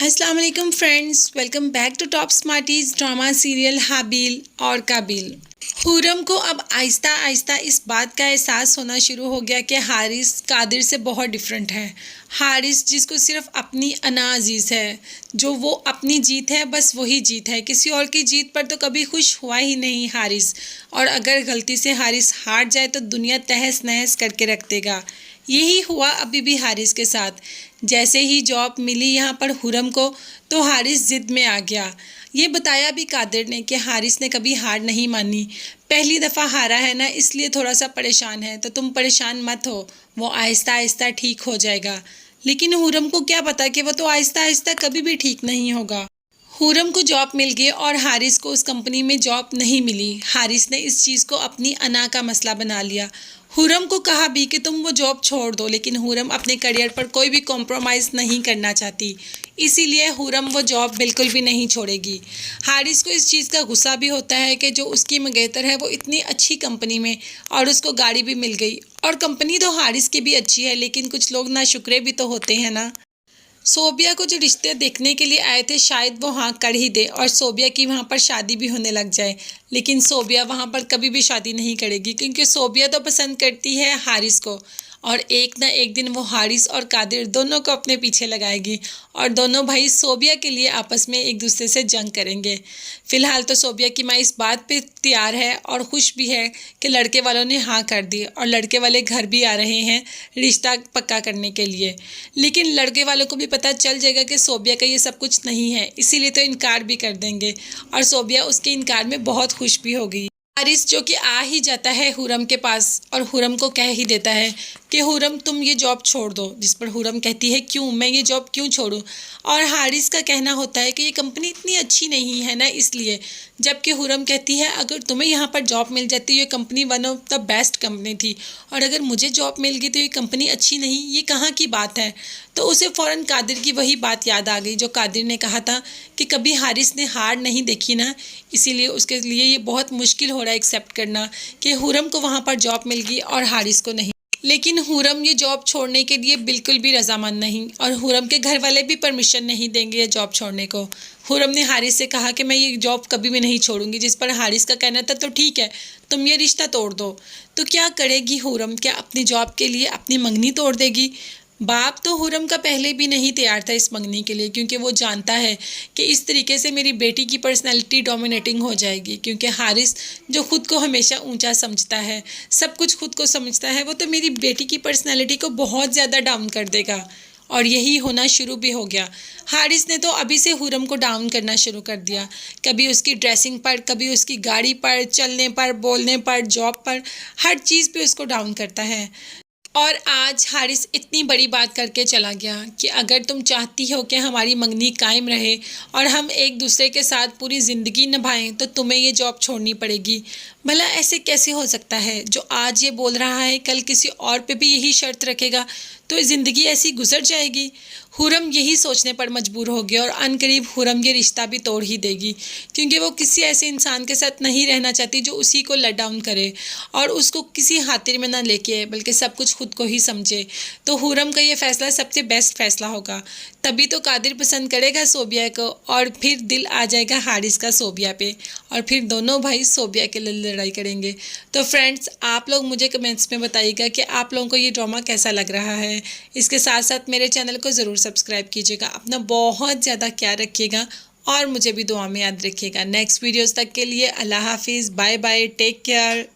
अस्सलाम वालेकुम friends, welcome back to top smarties drama serial Habil और काबिल। हुरम को अब आहिस्ता आहिस्ता इस बात का एहसास होना शुरू हो गया कि हारिस कादिर से बहुत डिफरेंट है। हारिस जिसको सिर्फ अपनी अना अजीज़ है, जो वो अपनी जीत है, बस वही जीत है। किसी और की जीत पर तो कभी खुश हुआ ही नहीं हारिस। और अगर गलती से हारिस हार जाए तो दुनिया तहस नहस करके रख देगा। यही हुआ अभी भी हारिस के साथ। जैसे ही जॉब मिली यहाँ पर हुरम को, तो हारिस ज़िद में आ गया। ये बताया भी कादिर ने कि हारिस ने कभी हार नहीं मानी। पहली दफ़ा हारा है ना, इसलिए थोड़ा सा परेशान है, तो तुम परेशान मत हो, वो आहिस्ता आहिस्ता ठीक हो जाएगा। लेकिन हुरम को क्या पता कि वो तो आहिस्ता आहिस्ता कभी भी ठीक नहीं होगा। हुरम को जॉब मिल गई और हारिस को उस कंपनी में जॉब नहीं मिली। हारिस ने इस चीज़ को अपनी अना का मसला बना लिया। हुरम को कहा भी कि तुम वो जॉब छोड़ दो, लेकिन हुरम अपने करियर पर कोई भी कॉम्प्रोमाइज़ नहीं करना चाहती। इसीलिए हुरम वो जॉब बिल्कुल भी नहीं छोड़ेगी। हारिस को इस चीज़ का गुस्सा भी होता है कि जो उसकी मंगेतर है वो इतनी अच्छी कंपनी में, और उसको गाड़ी भी मिल गई। और कंपनी तो हारिस की भी अच्छी है, लेकिन कुछ लोग नाशुक्रे भी तो होते हैं ना। सोबिया को जो रिश्ते देखने के लिए आए थे, शायद वो हाँ कर ही दे और सोबिया की वहाँ पर शादी भी होने लग जाए। लेकिन सोबिया वहाँ पर कभी भी शादी नहीं करेगी, क्योंकि सोबिया तो पसंद करती है हारिस को। और एक ना एक दिन वो हारिस और कादिर दोनों को अपने पीछे लगाएगी, और दोनों भाई सोबिया के लिए आपस में एक दूसरे से जंग करेंगे। फ़िलहाल तो सोबिया की माँ इस बात पे तैयार है और खुश भी है कि लड़के वालों ने हाँ कर दी, और लड़के वाले घर भी आ रहे हैं रिश्ता पक्का करने के लिए। लेकिन लड़के वालों को भी पता चल जाएगा कि सोबिया का ये सब कुछ नहीं है, इसीलिए तो इनकार भी कर देंगे, और सोबिया उसके इनकार में बहुत खुश भी होगी। हारिस जो कि आ ही जाता है हुरम के पास, और हुरम को कह ही देता है कि हुरम तुम ये जॉब छोड़ दो। जिस पर हुरम कहती है क्यों, मैं ये जॉब क्यों छोड़ूं। और हारिस का कहना होता है कि ये कंपनी इतनी अच्छी नहीं है ना, इसलिए। जबकि हुरम कहती है अगर तुम्हें यहाँ पर जॉब मिल जाती, ये company one of the best company थी, और अगर मुझे जॉब मिल गई तो ये कंपनी अच्छी नहीं, ये कहाँ की बात है। तो उसे फ़ौरन कादिर की वही बात याद आ गई जो कादिर ने कहा था कि कभी हारिस ने हार नहीं देखी ना, इसीलिए उसके लिए ये बहुत मुश्किल हो रहा है एक्सेप्ट करना कि हुरम को वहाँ पर जॉब मिल गई और हारिस को नहीं। लेकिन हुरम ये जॉब छोड़ने के लिए बिल्कुल भी रजामंद नहीं, और हुरम के घर वाले भी परमिशन नहीं देंगे ये जॉब छोड़ने को। हुरम ने हारिस से कहा कि मैं ये जॉब कभी भी नहीं छोड़ूंगी, जिस पर हारिस का कहना था तो ठीक है, तुम ये रिश्ता तोड़ दो। तो क्या करेगी हुरम, क्या अपनी जॉब के लिए अपनी मंगनी तोड़ देगी। बाप तो हुरम का पहले भी नहीं तैयार था इस मंगनी के लिए, क्योंकि वो जानता है कि इस तरीके से मेरी बेटी की पर्सनैलिटी डोमिनेटिंग हो जाएगी। क्योंकि हारिस जो खुद को हमेशा ऊंचा समझता है, सब कुछ खुद को समझता है, वो तो मेरी बेटी की पर्सनैलिटी को बहुत ज़्यादा डाउन कर देगा। और यही होना शुरू भी हो गया। हारिस ने तो अभी से हुरम को डाउन करना शुरू कर दिया, कभी उसकी ड्रेसिंग पर, कभी उसकी गाड़ी पर, चलने पर, बोलने पर, जॉब पर, हर चीज़ पे उसको डाउन करता है। और आज हारिस इतनी बड़ी बात करके चला गया कि अगर तुम चाहती हो कि हमारी मंगनी कायम रहे और हम एक दूसरे के साथ पूरी ज़िंदगी निभाएं, तो तुम्हें ये जॉब छोड़नी पड़ेगी। भला ऐसे कैसे हो सकता है, जो आज ये बोल रहा है कल किसी और पे भी यही शर्त रखेगा, तो ज़िंदगी ऐसी गुजर जाएगी। हुरम यही सोचने पर मजबूर हो गया, और अनकरीब हुरम ये रिश्ता भी तोड़ ही देगी, क्योंकि वो किसी ऐसे इंसान के साथ नहीं रहना चाहती जो उसी को लेट डाउन करे और उसको किसी खातिर में ना लेके आए, बल्कि सब कुछ खुद को ही समझे। तो हुरम का ये फ़ैसला सबसे बेस्ट फ़ैसला होगा। तभी तो कादिर पसंद करेगा सोबिया को, और फिर दिल आ जाएगा हारिस का सोबिया पे, और फिर दोनों भाई सोबिया के लिए लड़ाई करेंगे। तो फ्रेंड्स, आप लोग मुझे कमेंट्स में बताइएगा कि आप लोगों को ये ड्रामा कैसा लग रहा है। इसके साथ साथ मेरे चैनल को ज़रूर सब्सक्राइब कीजिएगा। अपना बहुत ज़्यादा ख्याल रखिएगा, और मुझे भी दुआ में याद रखिएगा। नेक्स्ट वीडियोज़ तक के लिए अल्लाह हाफिज़, बाय बाय, टेक केयर।